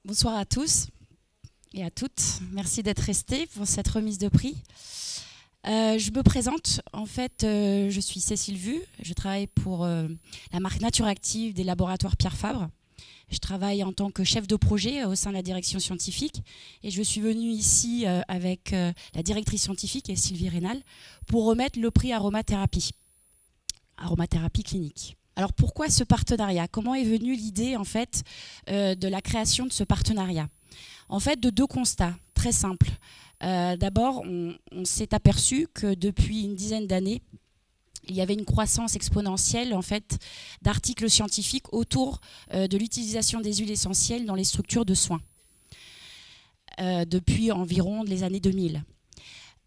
Bonsoir à tous et à toutes. Merci d'être restés pour cette remise de prix. Je me présente. En fait, je suis Cécile Vu. Je travaille pour la marque Nature Active des laboratoires Pierre Fabre. Je travaille en tant que chef de projet au sein de la direction scientifique et je suis venue ici avec la directrice scientifique et Sylvie Rénal pour remettre le prix aromathérapie clinique. Alors pourquoi ce partenariat? Comment est venue l'idée en fait de la création de ce partenariat? En fait, de deux constats très simples. D'abord, on s'est aperçu que depuis une dizaine d'années, il y avait une croissance exponentielle en fait, d'articles scientifiques autour de l'utilisation des huiles essentielles dans les structures de soins depuis environ les années 2000.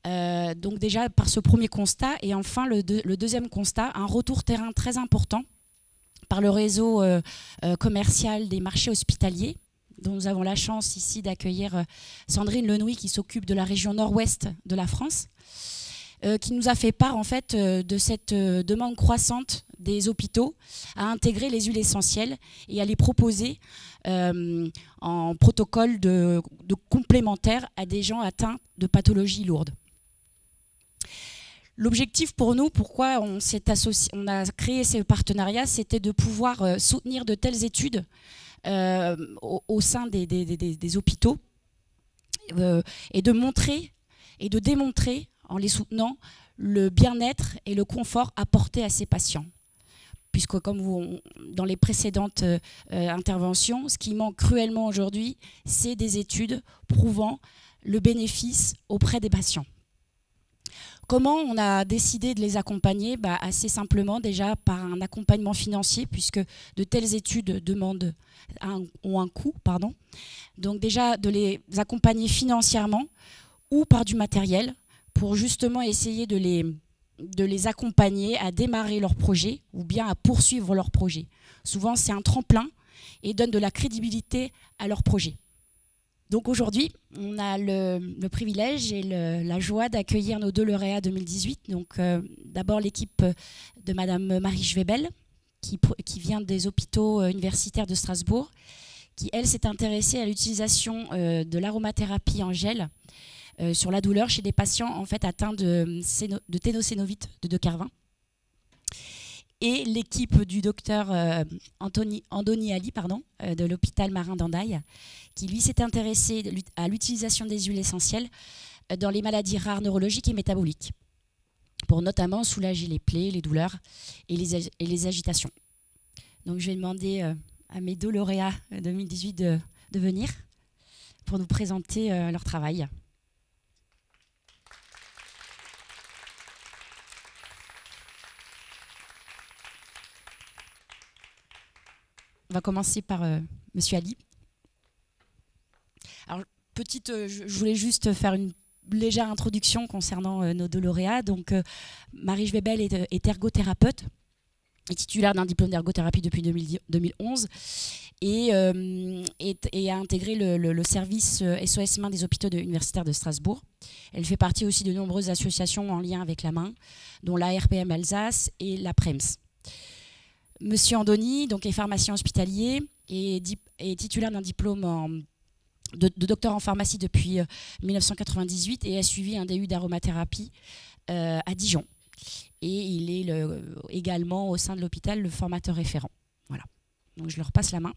Donc déjà par ce premier constat, et enfin le deuxième constat, un retour terrain très important par le réseau commercial des marchés hospitaliers, dont nous avons la chance ici d'accueillir Sandrine Lenouy, qui s'occupe de la région nord-ouest de la France, qui nous a fait part en fait de cette demande croissante des hôpitaux à intégrer les huiles essentielles et à les proposer en protocole de complémentaire à des gens atteints de pathologies lourdes. L'objectif pour nous, pourquoi on a créé ce partenariat, c'était de pouvoir soutenir de telles études au sein des hôpitaux et de montrer et de démontrer, en les soutenant, le bien-être et le confort apporté à ces patients. Puisque comme dans les précédentes interventions, ce qui manque cruellement aujourd'hui, c'est des études prouvant le bénéfice auprès des patients. Comment on a décidé de les accompagner? Assez simplement déjà par un accompagnement financier, puisque de telles études ont un coût. Donc déjà de les accompagner financièrement ou par du matériel pour justement essayer de les accompagner à démarrer leur projet ou bien à poursuivre leur projet. Souvent c'est un tremplin et donne de la crédibilité à leur projet. Donc aujourd'hui, on a le privilège et la joie d'accueillir nos deux lauréats 2018. Donc d'abord l'équipe de Madame Marie Schwebel, qui vient des hôpitaux universitaires de Strasbourg, qui elle s'est intéressée à l'utilisation de l'aromathérapie en gel sur la douleur chez des patients en fait atteints de ténocénovite de De Quervain. Et l'équipe du docteur Andoni Ali de l'hôpital Marin d'Andaille, qui lui s'est intéressé à l'utilisation des huiles essentielles dans les maladies rares neurologiques et métaboliques, pour notamment soulager les plaies, les douleurs et les agitations. Donc je vais demander à mes deux lauréats 2018 de venir pour nous présenter leur travail. On va commencer par Monsieur Ali. Alors, je voulais juste faire une légère introduction concernant nos deux lauréats. Donc, Marie Schwebel est ergothérapeute et titulaire d'un diplôme d'ergothérapie depuis 2011 et a intégré le service SOS Main des hôpitaux universitaires de Strasbourg. Elle fait partie aussi de nombreuses associations en lien avec la main, dont la RPM Alsace et la PREMS. Monsieur Andoni donc, est pharmacien hospitalier et est titulaire d'un diplôme de docteur en pharmacie depuis 1998 et a suivi un DU d'aromathérapie à Dijon. Et il est également au sein de l'hôpital le formateur référent. Voilà. Donc je leur passe la main.